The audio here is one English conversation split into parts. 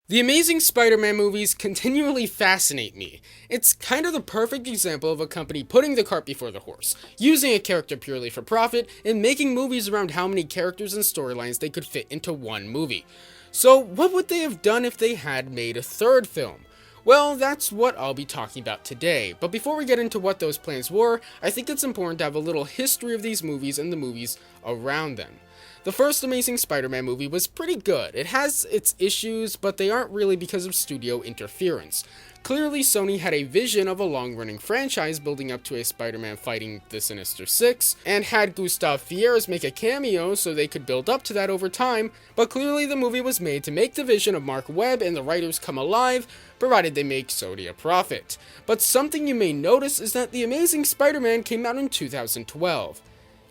The Amazing Spider-Man movies continually fascinate me. It's kind of the perfect example of a company putting the cart before the horse, using a character purely for profit, and making movies around how many characters and storylines they could fit into one movie. So, what would they have done if they had made a third film? Well, that's what I'll be talking about today, but before we get into what those plans were, I think it's important to have a little history of these movies and the movies around them. The first Amazing Spider-Man movie was pretty good. It has its issues, but they aren't really because of studio interference. Clearly, Sony had a vision of a long-running franchise building up to a Spider-Man fighting the Sinister Six, and had Gustav Fierz make a cameo so they could build up to that over time, but clearly the movie was made to make the vision of Mark Webb and the writers come alive, provided they make Sony a profit. But something you may notice is that The Amazing Spider-Man came out in 2012.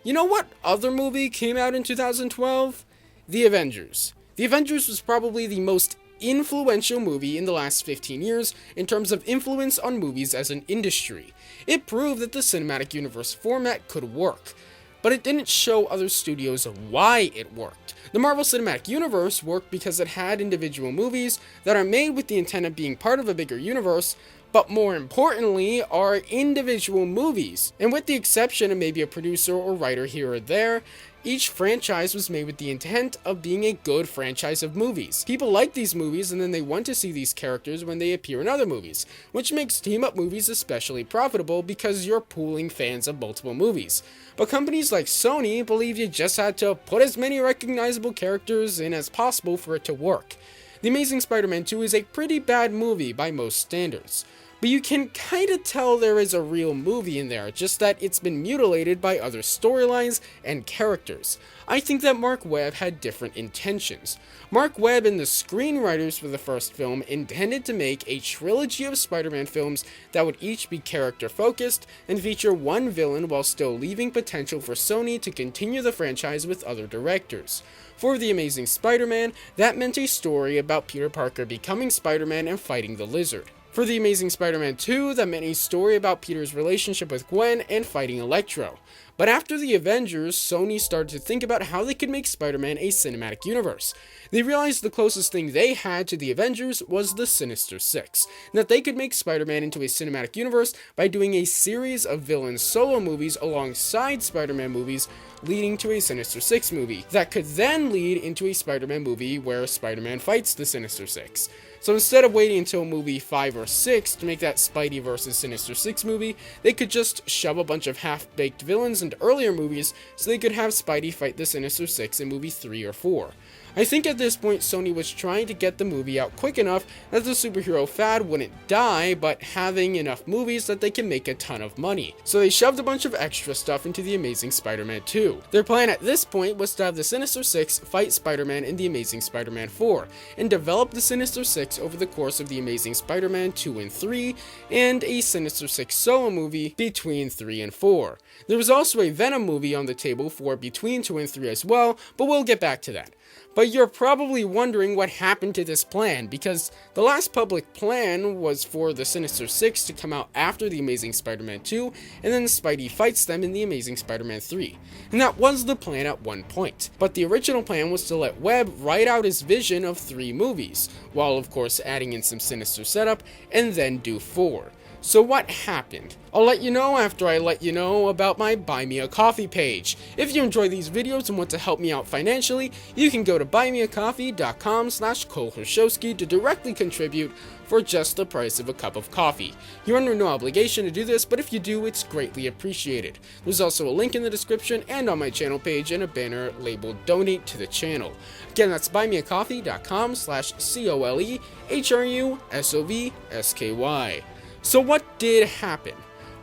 You know what other movie came out in 2012? The Avengers. The Avengers was probably the most influential movie in the last 15 years in terms of influence on movies as an industry. It proved that the cinematic universe format could work, but it didn't show other studios why it worked. The Marvel Cinematic Universe worked because it had individual movies that are made with the intent of being part of a bigger universe, but more importantly, are individual movies. And with the exception of maybe a producer or writer here or there, each franchise was made with the intent of being a good franchise of movies. People like these movies and then they want to see these characters when they appear in other movies, which makes team-up movies especially profitable because you're pooling fans of multiple movies. But companies like Sony believe you just had to put as many recognizable characters in as possible for it to work. The Amazing Spider-Man 2 is a pretty bad movie by most standards. But you can kinda tell there is a real movie in there, just that it's been mutilated by other storylines and characters. I think that Mark Webb had different intentions. Mark Webb and the screenwriters for the first film intended to make a trilogy of Spider-Man films that would each be character-focused and feature one villain while still leaving potential for Sony to continue the franchise with other directors. For The Amazing Spider-Man, that meant a story about Peter Parker becoming Spider-Man and fighting the Lizard. For The Amazing Spider-Man 2, that meant a story about Peter's relationship with Gwen and fighting Electro. But after the Avengers, Sony started to think about how they could make Spider-Man a cinematic universe. They realized the closest thing they had to the Avengers was the Sinister Six, and that they could make Spider-Man into a cinematic universe by doing a series of villain solo movies alongside Spider-Man movies, leading to a Sinister Six movie, that could then lead into a Spider-Man movie where Spider-Man fights the Sinister Six. So instead of waiting until movie 5 or 6 to make that Spidey vs. Sinister Six movie, they could just shove a bunch of half-baked villains into earlier movies so they could have Spidey fight the Sinister Six in movie 3 or 4. I think at this point Sony was trying to get the movie out quick enough that the superhero fad wouldn't die, but having enough movies that they can make a ton of money. So they shoved a bunch of extra stuff into The Amazing Spider-Man 2. Their plan at this point was to have the Sinister Six fight Spider-Man in The Amazing Spider-Man 4, and develop the Sinister Six over the course of The Amazing Spider-Man 2 and 3, and a Sinister Six solo movie between 3 and 4. There was also a Venom movie on the table for between 2 and 3 as well, but we'll get back to that. But you're probably wondering what happened to this plan, because the last public plan was for the Sinister Six to come out after The Amazing Spider-Man 2, and then Spidey fights them in The Amazing Spider-Man 3. And that was the plan at one point. But the original plan was to let Webb write out his vision of 3 movies, while of course adding in some Sinister setup, and then do 4. So what happened? I'll let you know after I let you know about my Buy Me a Coffee page. If you enjoy these videos and want to help me out financially, you can go to buymeacoffee.com/ColeHershowski to directly contribute for just the price of a cup of coffee. You're under no obligation to do this, but if you do, it's greatly appreciated. There's also a link in the description and on my channel page and a banner labeled Donate to the channel. Again, that's buymeacoffee.com/ColeHershowsky. So what did happen?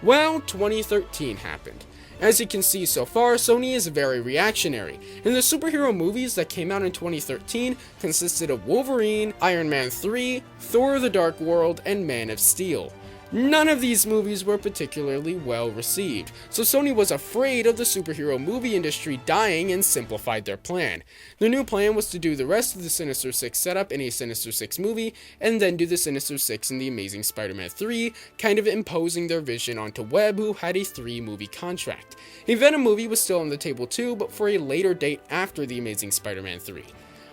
Well, 2013 happened. As you can see so far, Sony is very reactionary, and the superhero movies that came out in 2013 consisted of Wolverine, Iron Man 3, Thor: The Dark World, and Man of Steel. None of these movies were particularly well received, so Sony was afraid of the superhero movie industry dying and simplified their plan. Their new plan was to do the rest of the Sinister Six setup in a Sinister Six movie, and then do the Sinister Six in The Amazing Spider-Man 3, kind of imposing their vision onto Webb, who had a 3-movie contract. A Venom movie was still on the table too, but for a later date after The Amazing Spider-Man 3.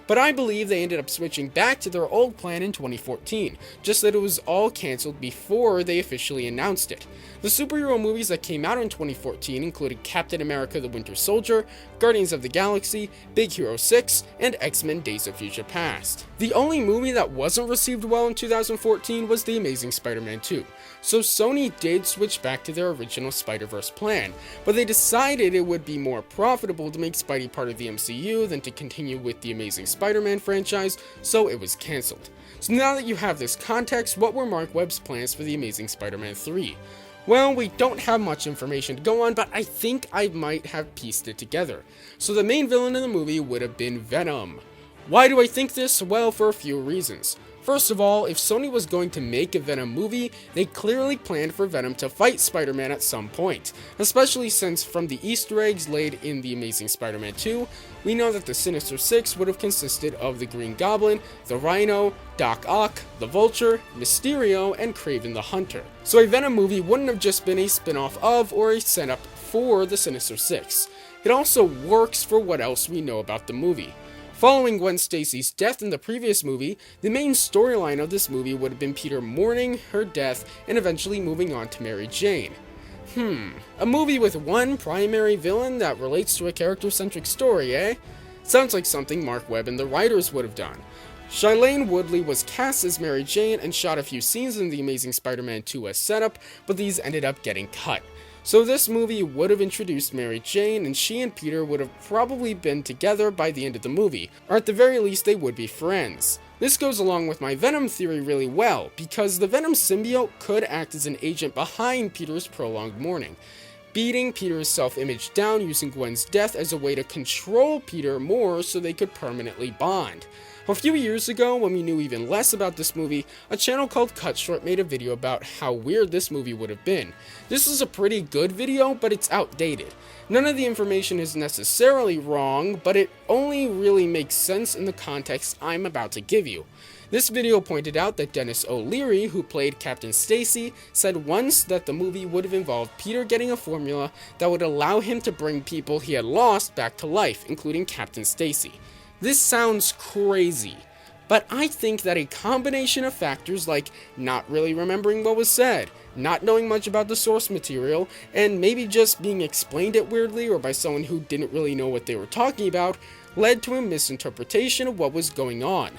but I believe they ended up switching back to their old plan in 2014, just that it was all cancelled before they officially announced it. The superhero movies that came out in 2014 included Captain America the Winter Soldier, Guardians of the Galaxy, Big Hero 6, and X-Men Days of Future Past. The only movie that wasn't received well in 2014 was The Amazing Spider-Man 2, so Sony did switch back to their original Spider-Verse plan, but they decided it would be more profitable to make Spidey part of the MCU than to continue with the Amazing Spider-Man franchise, so it was cancelled. So now that you have this context, what were Mark Webb's plans for The Amazing Spider-Man 3? Well, we don't have much information to go on, but I think I might have pieced it together. So the main villain in the movie would have been Venom. Why do I think this? Well, for a few reasons. First of all, if Sony was going to make a Venom movie, they clearly planned for Venom to fight Spider-Man at some point, especially since from the Easter eggs laid in The Amazing Spider-Man 2, we know that the Sinister Six would have consisted of the Green Goblin, the Rhino, Doc Ock, the Vulture, Mysterio, and Kraven the Hunter. So a Venom movie wouldn't have just been a spin-off of or a setup for the Sinister Six. It also works for what else we know about the movie. Following Gwen Stacy's death in the previous movie, the main storyline of this movie would have been Peter mourning her death and eventually moving on to Mary Jane. A movie with one primary villain that relates to a character-centric story, eh? Sounds like something Mark Webb and the writers would have done. Shailene Woodley was cast as Mary Jane and shot a few scenes in The Amazing Spider-Man 2 as setup, but these ended up getting cut. So this movie would have introduced Mary Jane, and she and Peter would have probably been together by the end of the movie, or at the very least they would be friends. This goes along with my Venom theory really well, because the Venom symbiote could act as an agent behind Peter's prolonged mourning, beating Peter's self-image down using Gwen's death as a way to control Peter more so they could permanently bond. A few years ago, when we knew even less about this movie, a channel called Cut Short made a video about how weird this movie would have been. This is a pretty good video, but it's outdated. None of the information is necessarily wrong, but it only really makes sense in the context I'm about to give you. This video pointed out that Dennis O'Leary, who played Captain Stacy, said once that the movie would have involved Peter getting a formula that would allow him to bring people he had lost back to life, including Captain Stacy. This sounds crazy, but I think that a combination of factors like not really remembering what was said, not knowing much about the source material, and maybe just being explained it weirdly or by someone who didn't really know what they were talking about, led to a misinterpretation of what was going on.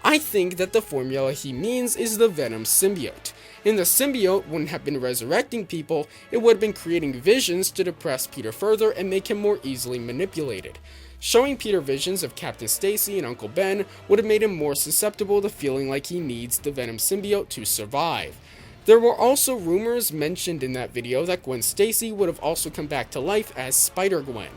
I think that the formula he means is the Venom symbiote. And the symbiote wouldn't have been resurrecting people, it would have been creating visions to depress Peter further and make him more easily manipulated. Showing Peter visions of Captain Stacy and Uncle Ben would have made him more susceptible to feeling like he needs the Venom symbiote to survive. There were also rumors mentioned in that video that Gwen Stacy would have also come back to life as Spider-Gwen.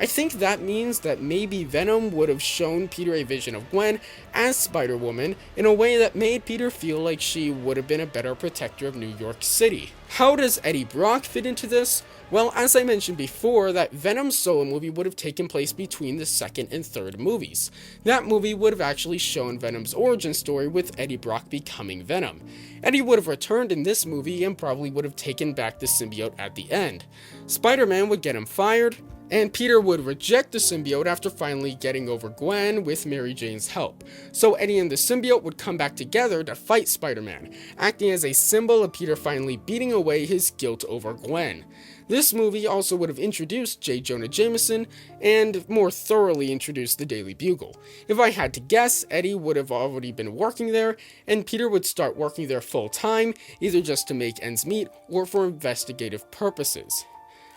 I think that means that maybe Venom would have shown Peter a vision of Gwen as Spider-Woman in a way that made Peter feel like she would have been a better protector of New York City. How does Eddie Brock fit into this? Well, as I mentioned before, that Venom solo movie would have taken place between the second and third movies. That movie would have actually shown Venom's origin story with Eddie Brock becoming Venom. Eddie would have returned in this movie and probably would have taken back the symbiote at the end. Spider-Man would get him fired, and Peter would reject the symbiote after finally getting over Gwen with Mary Jane's help. So Eddie and the symbiote would come back together to fight Spider-Man, acting as a symbol of Peter finally beating away his guilt over Gwen. This movie also would have introduced J. Jonah Jameson and more thoroughly introduced the Daily Bugle. If I had to guess, Eddie would have already been working there, and Peter would start working there full time, either just to make ends meet or for investigative purposes.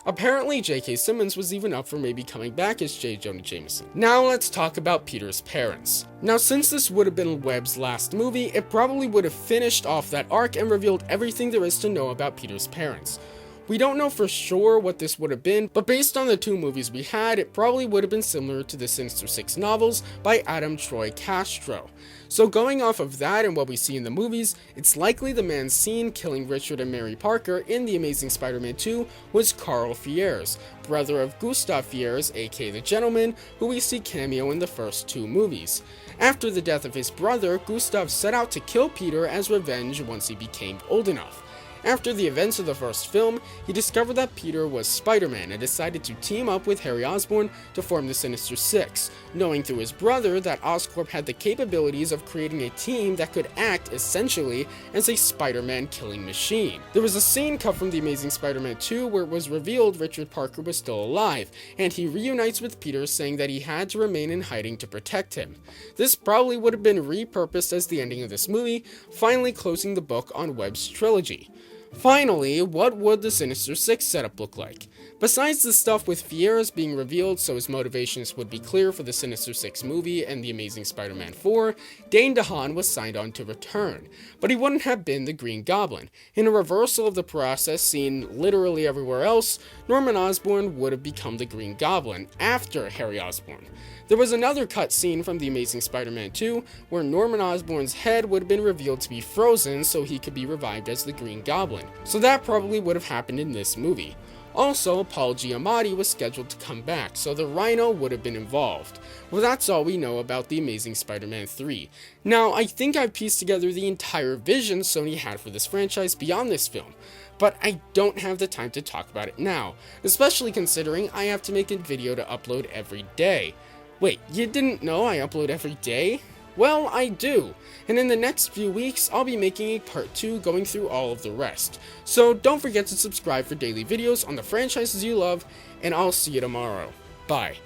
Apparently, J.K. Simmons was even up for maybe coming back as J. Jonah Jameson. Now let's talk about Peter's parents. Now, since this would have been Webb's last movie, it probably would have finished off that arc and revealed everything there is to know about Peter's parents. We don't know for sure what this would have been, but based on the two movies we had, it probably would have been similar to the Sinister Six novels by Adam Troy Castro. So going off of that and what we see in the movies, it's likely the man seen killing Richard and Mary Parker in The Amazing Spider-Man 2 was Carl Fiers, brother of Gustav Fiers, aka the Gentleman, who we see cameo in the first two movies. After the death of his brother, Gustav set out to kill Peter as revenge once he became old enough. After the events of the first film, he discovered that Peter was Spider-Man and decided to team up with Harry Osborn to form the Sinister Six, knowing through his brother that Oscorp had the capabilities of creating a team that could act, essentially, as a Spider-Man killing machine. There was a scene cut from The Amazing Spider-Man 2 where it was revealed Richard Parker was still alive, and he reunites with Peter saying that he had to remain in hiding to protect him. This probably would have been repurposed as the ending of this movie, finally closing the book on Webb's trilogy. Finally, what would the Sinister Six setup look like? Besides the stuff with Fierro's being revealed so his motivations would be clear for the Sinister Six movie and The Amazing Spider-Man 4, Dane DeHaan was signed on to return, but he wouldn't have been the Green Goblin. In a reversal of the process seen literally everywhere else, Norman Osborn would have become the Green Goblin after Harry Osborn. There was another cut scene from The Amazing Spider-Man 2 where Norman Osborn's head would have been revealed to be frozen so he could be revived as the Green Goblin. So that probably would have happened in this movie. Also, Paul Giamatti was scheduled to come back, so the Rhino would have been involved. Well, that's all we know about The Amazing Spider-Man 3. Now, I think I've pieced together the entire vision Sony had for this franchise beyond this film, but I don't have the time to talk about it now, especially considering I have to make a video to upload every day. Wait, you didn't know I upload every day? Well, I do, and in the next few weeks, I'll be making a part 2 going through all of the rest. So don't forget to subscribe for daily videos on the franchises you love, and I'll see you tomorrow. Bye.